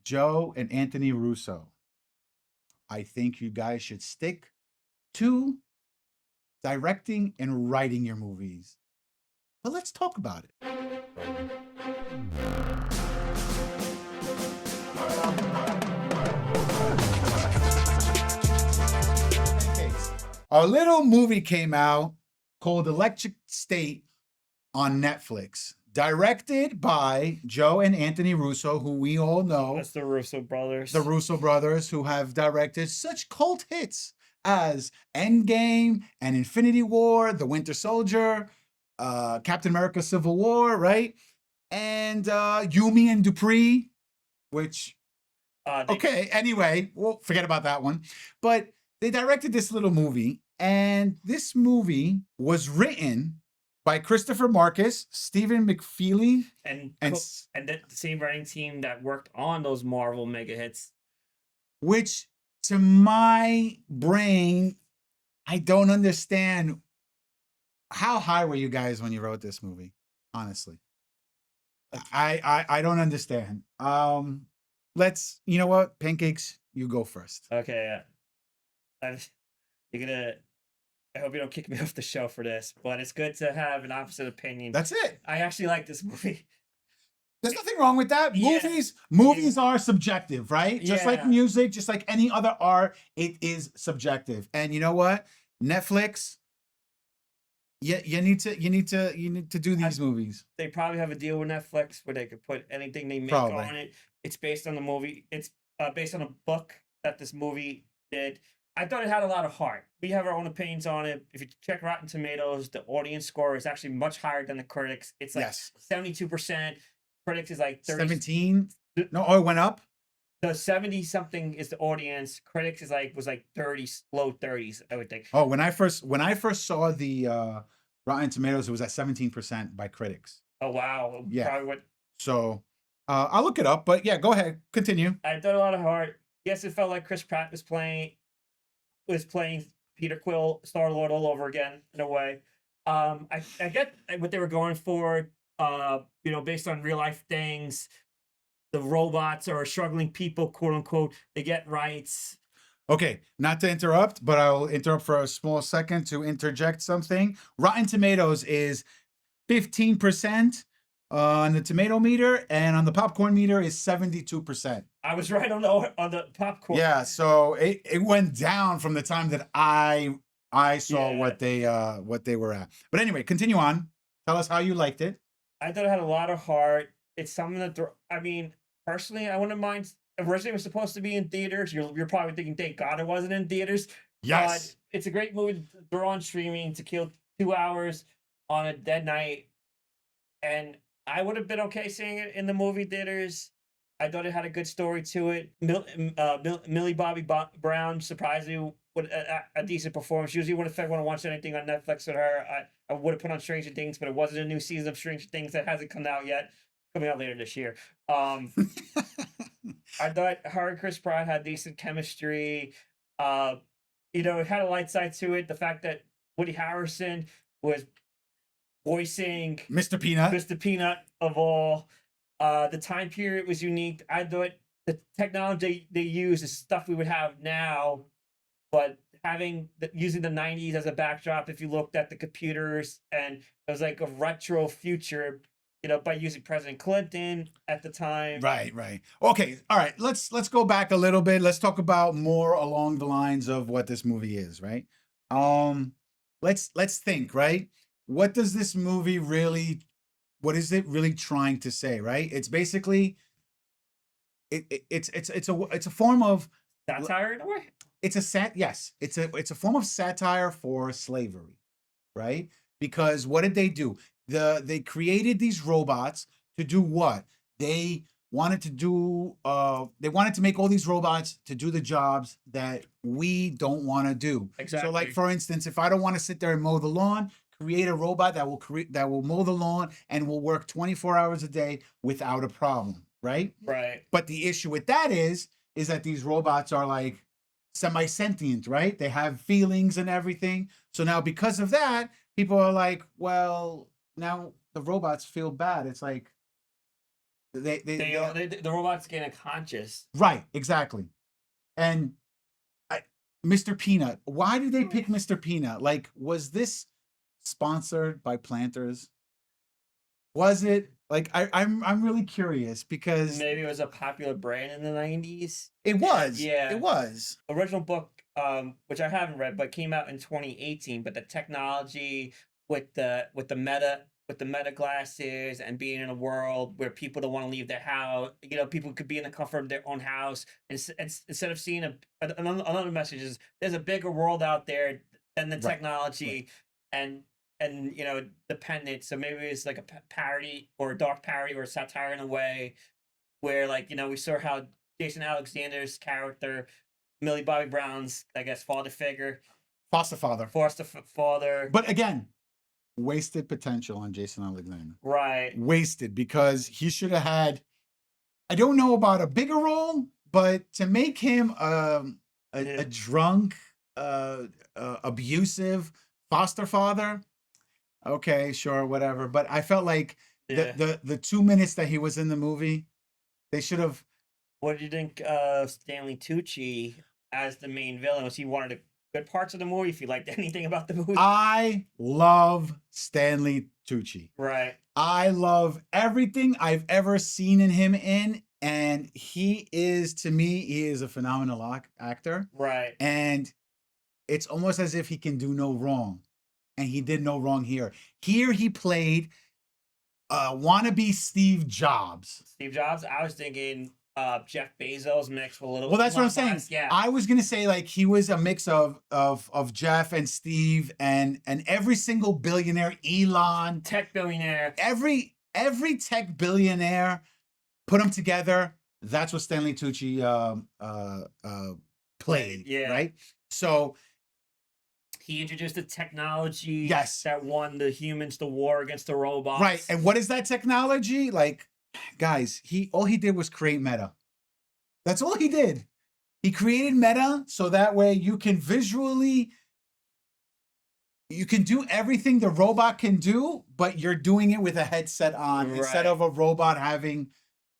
Joe and Anthony Russo. I think you guys should stick to directing and writing your movies. But let's talk about it. A little movie came out called Electric State on Netflix, directed by Joe and Anthony Russo, who we all know. That's the Russo brothers. The Russo brothers, who have directed such cult hits as Endgame and Infinity War, The Winter Soldier, Captain America Civil War, right? And Yumi and Dupree, which, okay, anyway, we'll forget about that one. But they directed this little movie, and this movie was written by Christopher Marcus, Stephen McFeely, and the same writing team that worked on those Marvel mega hits. Which, to my brain, I don't understand. How high were you guys when you wrote this movie? Honestly, I don't understand. Let's, you know what, Pancakes, you go first. Okay, I hope you don't kick me off the show for this, but it's good to have an opposite opinion. That's it. I actually like this movie. There's nothing wrong with that. Yeah. Movies are subjective, right? Just like Yeah. music, just like any other art, it is subjective. And you know what? Netflix, you need to do these movies. They probably have a deal with Netflix where they could put anything they make on it. It's based on the movie. It's based on a book that this movie did. I thought it had a lot of heart. We have our own opinions on it. If you check Rotten Tomatoes, the audience score is actually much higher than the critics. It's like 72%. Critics is like 30. 17? No, oh, it went up? The 70-something is the audience. Critics is was like 30s, low 30s, I would think. Oh, when I first saw the Rotten Tomatoes, it was at 17% by critics. Oh, wow. Yeah. Probably what... So I'll look it up, but yeah, go ahead. Continue. I thought a lot of heart. Yes, it felt like Chris Pratt was playing Peter Quill, Star-Lord all over again, in a way. I get what they were going for, based on real life things. The robots are struggling people, quote unquote. They get rights. Okay, not to interrupt, but I'll interrupt for a small second to interject something. Rotten Tomatoes is 15% on the tomato meter, and on the popcorn meter is 72%. I was right on the popcorn. Yeah, so it went down from the time that I saw what they were at. But anyway, continue on. Tell us how you liked it. I thought it had a lot of heart. It's something that personally, I wouldn't mind. Originally, it was supposed to be in theaters. You're probably thinking, thank God it wasn't in theaters. Yes, but it's a great movie to throw on streaming to kill 2 hours on a dead night, and I would have been okay seeing it in the movie theaters. I thought it had a good story to it. Millie Bobby Brown surprisingly with a decent performance. Usually, when I want to watch anything on Netflix with her, I would have put on Stranger Things, but it wasn't a new season of Stranger Things that hasn't come out yet. Coming out later this year. I thought her and Chris Pratt had decent chemistry. It had a light side to it. The fact that Woody Harrelson was voicing Mr. Peanut. Mr. Peanut of all. The time period was unique. I thought the technology they use is stuff we would have now, but using the 90s as a backdrop, if you looked at the computers, and it was like a retro future, by using President Clinton at the time. Right. Okay, all right. Let's go back a little bit. Let's talk about more along the lines of what this movie is, right? Let's think, right? What is it really trying to say, right? It's basically it's a form of satire in a way. It's a form of satire for slavery, right? Because what did they do? They created these robots to do what? They wanted to make all these robots to do the jobs that we don't want to do. Exactly. So, like, for instance, if I don't want to sit there and mow the lawn, create a robot that will mow the lawn and will work 24 hours a day without a problem, right? Right. But the issue with that is that these robots are like semi-sentient, right? They have feelings and everything. So now because of that, people are like, well, now the robots feel bad. It's like, The robots getting conscious. right, exactly. And I, Mr. Peanut, why did they pick Mr. Peanut? Like, was this sponsored by Planters? Was it? Like, I'm really curious because Maybe it was a popular brand in the 90s. it was. It Yeah. was. Original book, which I haven't read, but came out in 2018. But the technology with the meta glasses and being in a world where people don't want to leave their house, people could be in the comfort of their own house, and instead of seeing another message is there's a bigger world out there than the Right. Right. technology, and dependent. So maybe it's like a parody or a dark parody or a satire in a way where, like, we saw how Jason Alexander's character, Millie Bobby Brown's, I guess, father figure, Foster father. father. But again, wasted potential on Jason Alexander. Right. Wasted because he should have had, I don't know about a bigger role, but to make him a drunk, abusive foster father, okay, sure, whatever. But I felt like the 2 minutes that he was in the movie, they should have. What did you think of Stanley Tucci as the main villain? Was he one of the good parts of the movie? If you liked anything about the movie, I love Stanley Tucci. right? I love everything I've ever seen him in, and he is a phenomenal actor. Right. And it's almost as if he can do no wrong, and he did no wrong here. Here he played wannabe Steve Jobs. Steve Jobs. I was thinking Jeff Bezos mixed with a little. Well, that's what I'm saying. Yeah. I was gonna say like he was a mix of Jeff and Steve and every single billionaire, Elon, tech billionaire, every tech billionaire, put them together. That's what Stanley Tucci played. Yeah. Right. So he introduced the technology yes, that won the humans the war against the robots. Right. And what is that technology? Like, guys, all he did was create meta. That's all he did. He created meta so that way you can do everything the robot can do, but you're doing it with a headset on instead of a robot having,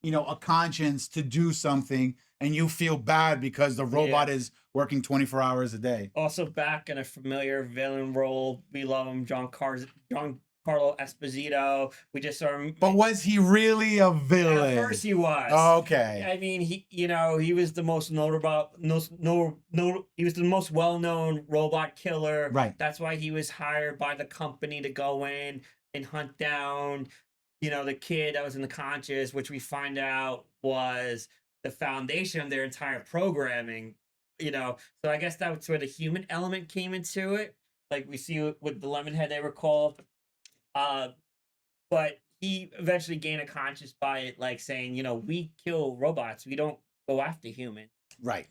a conscience to do something and you feel bad because the robot is working 24 hours a day. Also back in a familiar villain role. We love him, Giancarlo Esposito. We just saw him. But was he really a villain? At first he was. Okay. I mean, he was the most notable, he was the most well-known robot killer. Right. That's why he was hired by the company to go in and hunt down, the kid that was in the conscious, which we find out was the foundation of their entire programming. So I guess that's where the human element came into it. Like we see with the Lemonhead they were called. But he eventually gained a conscience by it, like saying, we kill robots. We don't go after humans. Right.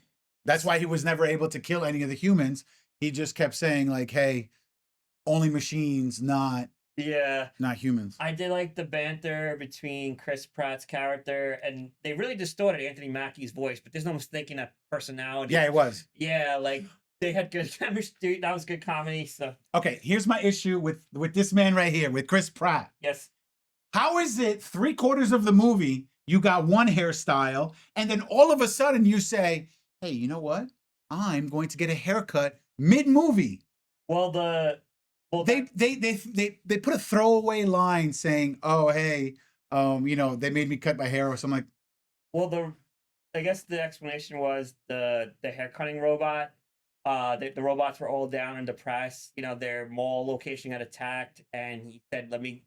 That's why he was never able to kill any of the humans. He just kept saying like, hey, only machines, not humans. I did like the banter between Chris Pratt's character, and they really distorted Anthony Mackie's voice, but there's no mistaking that personality. Yeah, it was. Yeah, like they had good chemistry. That was good comedy. So okay, here's my issue with this man right here, with Chris Pratt. Yes. How is it 3/4 of the movie you got one hairstyle, and then all of a sudden you say, hey, you know what? I'm going to get a haircut mid-movie. Well, they put a throwaway line saying, "Oh, hey, they made me cut my hair or something like." Well, I guess the explanation was the hair cutting robot. The robots were all down and depressed. Their mall location got attacked, and he said, "Let me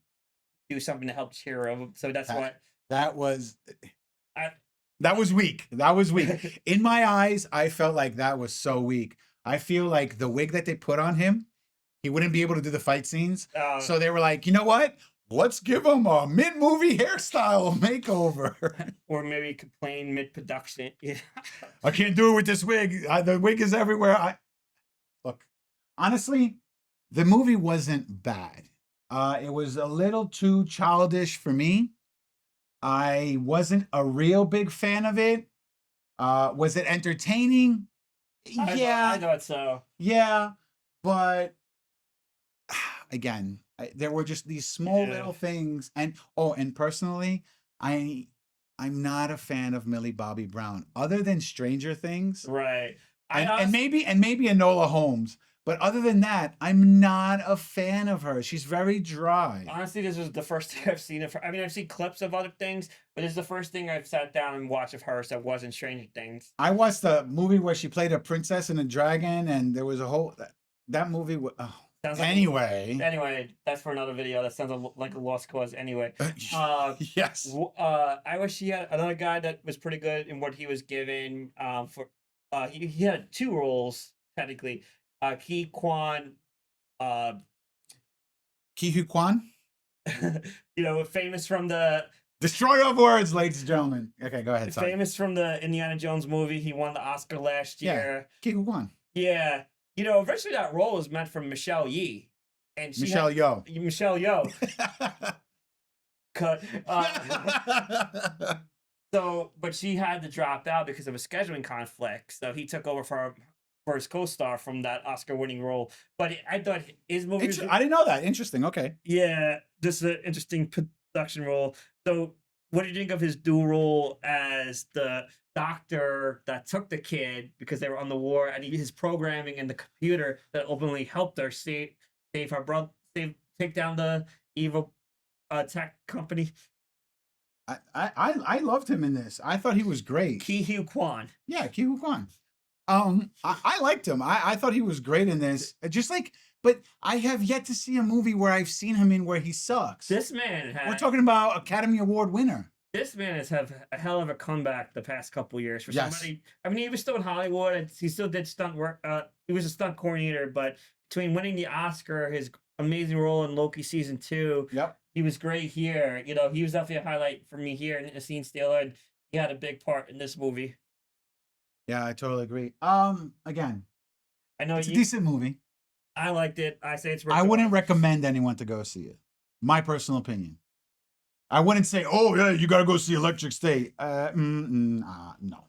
do something to help cheer them." So that's what that was. That was weak. That was weak. In my eyes, I felt like that was so weak. I feel like the wig that they put on him, he wouldn't be able to do the fight scenes. So they were like, you know what? Let's give him a mid-movie hairstyle makeover. Or maybe complain mid-production. Yeah. I can't do it with this wig. The wig is everywhere. Look, honestly, the movie wasn't bad. It was a little too childish for me. I wasn't a real big fan of it. Was it entertaining? Yeah. I thought so. Yeah, but again, there were just these small little things. And personally, I I'm not a fan of Millie Bobby Brown, other than Stranger Things, Right. I and honestly, maybe Enola Holmes. But other than that, I'm not a fan of her. She's very dry. honestly, this was the first thing I've seen of her. I mean, I've seen clips of other things, but this is the first thing I've sat down and watched of hers that wasn't Stranger Things. I watched the movie where she played a princess and a dragon, and there was a whole that movie. Oh. Sounds like Anyway, anyway, that's for another video. That sounds like a lost cause. Anyway, uh, yes, I wish he had another guy that was pretty good in what he was given. For he had two roles technically. Ki Kwan, uh, Ki Hu Kwan, famous from the destroyer of words, ladies and gentlemen. Okay, go ahead. Sorry. famous from the Indiana Jones movie. He won the Oscar last Yeah, year. Ki Hu Kwan, Yeah, originally that role was meant for Michelle Yee, and Michelle Yeoh. Michelle Yeoh. Cut. So, but she had to drop out because of a scheduling conflict. So he took over for his co-star from that Oscar-winning role. But I thought his movie was, I didn't know that. Interesting. Okay. yeah, this is an interesting production role. So, what do you think of his dual role as the doctor that took the kid because they were on the war, and his programming in the computer that openly helped her save her brother, take down the evil tech company? I loved him in this. I thought he was great. Ki Hu Kwan. Yeah, Ki Hu Kwan. I liked him. I thought he was great in this. Just like, but I have yet to see a movie where I've seen him in where he sucks. This man We're talking about Academy Award winner. This man has have a hell of a comeback the past couple years for Yes. somebody. I mean, he was still in Hollywood. And he still did stunt work. He was a stunt coordinator, but between winning the Oscar, his amazing role in Loki season 2, Yep. he was great here. He was definitely a highlight for me here in Scene Stealer, and he had a big part in this movie. Yeah, I totally agree. Again, I know it's a decent movie. I liked it. I say it's. I wouldn't recommend anyone to go see it. My personal opinion. I wouldn't say, "Oh yeah, you got to go see Electric State." No.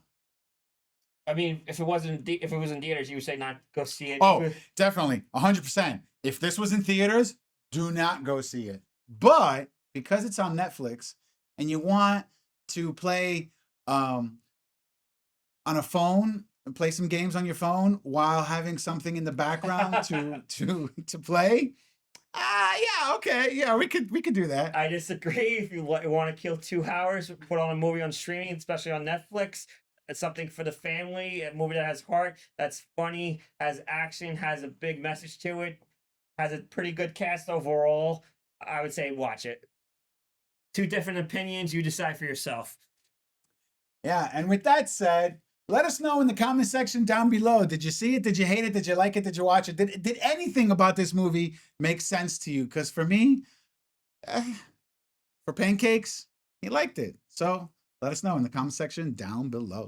I mean, if it was in theaters, you would say not go see it. Oh, definitely, 100%. If this was in theaters, do not go see it. But because it's on Netflix and you want to play on a phone and play some games on your phone while having something in the background to play, yeah, okay, yeah, we could do that. I disagree. If you want to kill 2 hours, put on a movie on streaming, especially on Netflix. It's something for the family. A movie that has heart, that's funny, has action, has a big message to it, has a pretty good cast overall. I would say watch it. 2 different opinions. You decide for yourself. Yeah, and with that said, let us know in the comment section down below. Did you see it? Did you hate it? Did you like it? Did you watch it? Did anything about this movie make sense to you? Because for me, for Pancakes, he liked it. So let us know in the comment section down below.